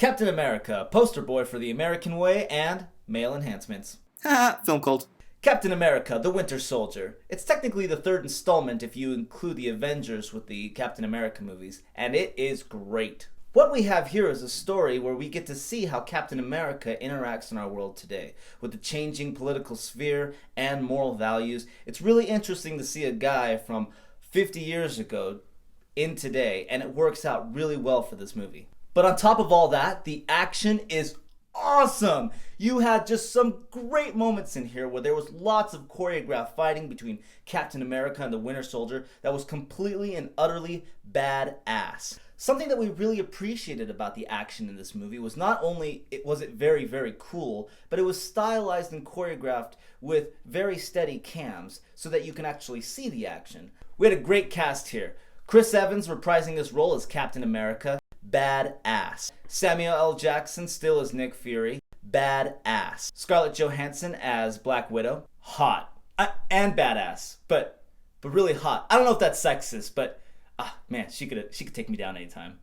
Captain America, poster boy for the American way and male enhancements. Haha, film cult. Captain America, the Winter Soldier. It's technically the third installment if you include the Avengers with the Captain America movies, and it is great. What we have here is a story where we get to see how Captain America interacts in our world today, with the changing political sphere and moral values. It's really interesting to see a guy from 50 years ago in today, and it works out really well for this movie. But on top of all that, the action is awesome! You had just some great moments in here where there was lots of choreographed fighting between Captain America and the Winter Soldier that was completely and utterly badass. Something that we really appreciated about the action in this movie was not only was it very, very cool, but it was stylized and choreographed with very steady cams so that you can actually see the action. We had a great cast here. Chris Evans reprising his role as Captain America. Badass. Samuel L. Jackson still as Nick Fury. Badass. Scarlett Johansson as Black Widow. Hot. And badass. But really hot. I don't know if that's sexist, but man, she could take me down anytime.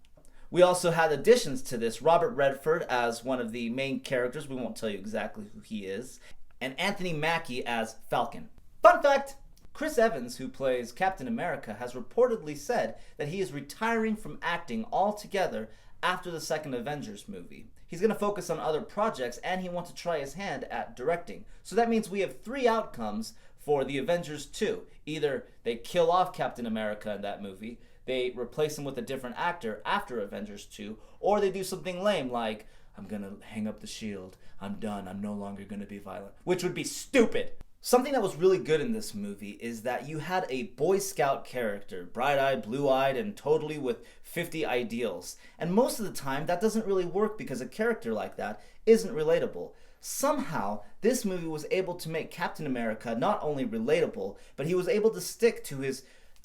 We also had additions to this. Robert Redford as one of the main characters. We won't tell you exactly who he is. And Anthony Mackie as Falcon. Fun fact! Chris Evans, who plays Captain America, has reportedly said that he is retiring from acting altogether after the second Avengers movie. He's going to focus on other projects and he wants to try his hand at directing. So that means we have three outcomes for the Avengers 2. Either they kill off Captain America in that movie, they replace him with a different actor after Avengers 2, or they do something lame like, I'm going to hang up the shield, I'm done, I'm no longer going to be violent, which would be stupid. Something that was really good in this movie is that you had a Boy Scout character, bright-eyed, blue-eyed, and totally with 50 ideals. And most of the time, that doesn't really work because a character like that isn't relatable. Somehow, this movie was able to make Captain America not only relatable, but he was able to stick to his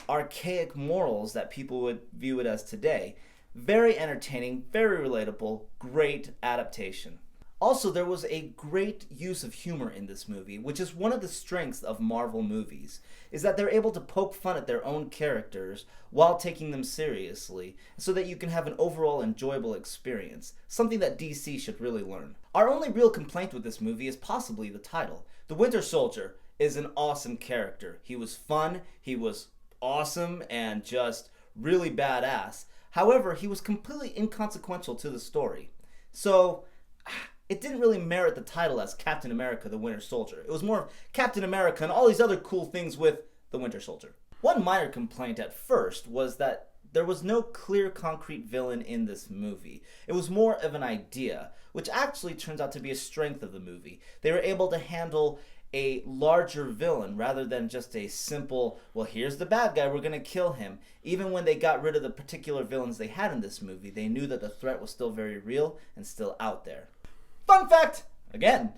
archaic morals that people would view it as today. Very entertaining, very relatable, great adaptation. Also, there was a great use of humor in this movie, which is one of the strengths of Marvel movies, is that they're able to poke fun at their own characters while taking them seriously, so that you can have an overall enjoyable experience, something that DC should really learn. Our only real complaint with this movie is possibly the title. The Winter Soldier is an awesome character. He was fun, he was awesome, and just really badass. However, he was completely inconsequential to the story. So it didn't really merit the title as Captain America the Winter Soldier. It was more of Captain America and all these other cool things with the Winter Soldier. One minor complaint at first was that there was no clear concrete villain in this movie. It was more of an idea, which actually turns out to be a strength of the movie. They were able to handle a larger villain rather than just a simple, well, here's the bad guy, we're going to kill him. Even when they got rid of the particular villains they had in this movie, they knew that the threat was still very real and still out there. Fun fact, again,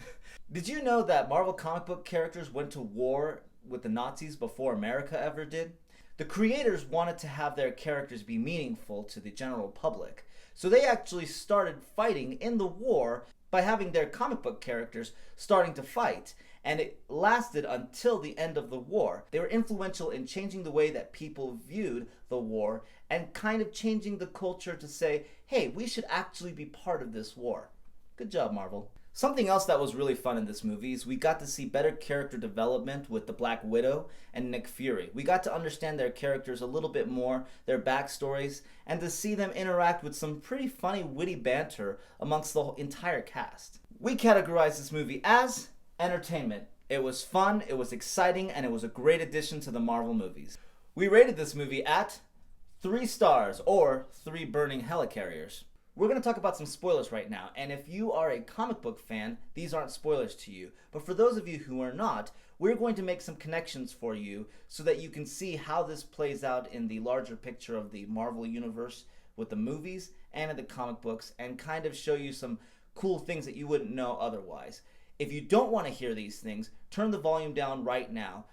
did you know that Marvel comic book characters went to war with the Nazis before America ever did? The creators wanted to have their characters be meaningful to the general public, so they actually started fighting in the war by having their comic book characters starting to fight, and it lasted until the end of the war. They were influential in changing the way that people viewed the war and kind of changing the culture to say, hey, we should actually be part of this war. Good job, Marvel. Something else that was really fun in this movie is we got to see better character development with the Black Widow and Nick Fury. We got to understand their characters a little bit more, their backstories, and to see them interact with some pretty funny, witty banter amongst the entire cast. We categorize this movie as entertainment. It was fun, it was exciting, and it was a great addition to the Marvel movies. We rated this movie at 3 stars, or 3 burning helicarriers. We're going to talk about some spoilers right now, and if you are a comic book fan, these aren't spoilers to you. But for those of you who are not, we're going to make some connections for you so that you can see how this plays out in the larger picture of the Marvel Universe with the movies and in the comic books, and kind of show you some cool things that you wouldn't know otherwise. If you don't want to hear these things, turn the volume down right now.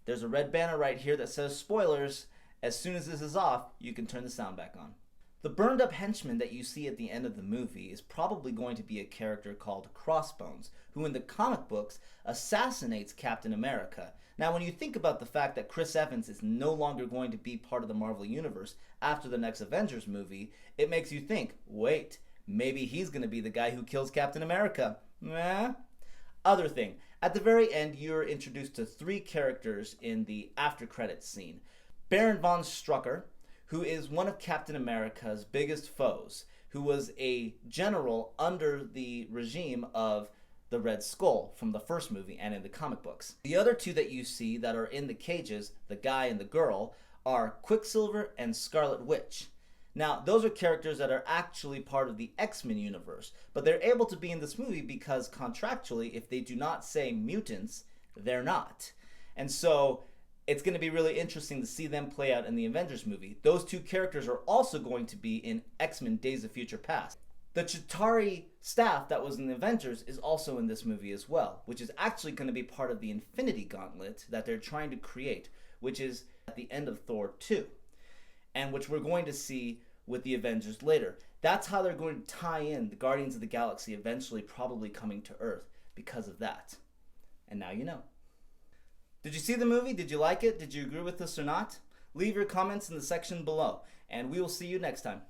There's a red banner right here that says spoilers. As soon as this is off, you can turn the sound back on. The burned up henchman that you see at the end of the movie is probably going to be a character called Crossbones, who in the comic books assassinates Captain America. Now, when you think about the fact that Chris Evans is no longer going to be part of the Marvel Universe after the next Avengers movie, it makes you think, wait, Maybe he's going to be the guy who kills Captain America. Other thing, at the very end, you're introduced to 3 characters in the after credits scene. Baron von Strucker, who is one of Captain America's biggest foes, who was a general under the regime of the Red Skull from the first movie and in the comic books. The other 2 that you see that are in the cages, the guy and the girl, are Quicksilver and Scarlet Witch. Now, those are characters that are actually part of the X-Men universe, but they're able to be in this movie because contractually, if they do not say mutants, they're not. And so, it's going to be really interesting to see them play out in the Avengers movie. Those 2 characters are also going to be in X-Men Days of Future Past. The Chitauri staff that was in the Avengers is also in this movie as well, which is actually going to be part of the Infinity Gauntlet that they're trying to create, which is at the end of Thor 2, and which we're going to see with the Avengers later. That's how they're going to tie in the Guardians of the Galaxy eventually probably coming to Earth because of that. And now you know. Did you see the movie? Did you like it? Did you agree with us or not? Leave your comments in the section below, and we will see you next time.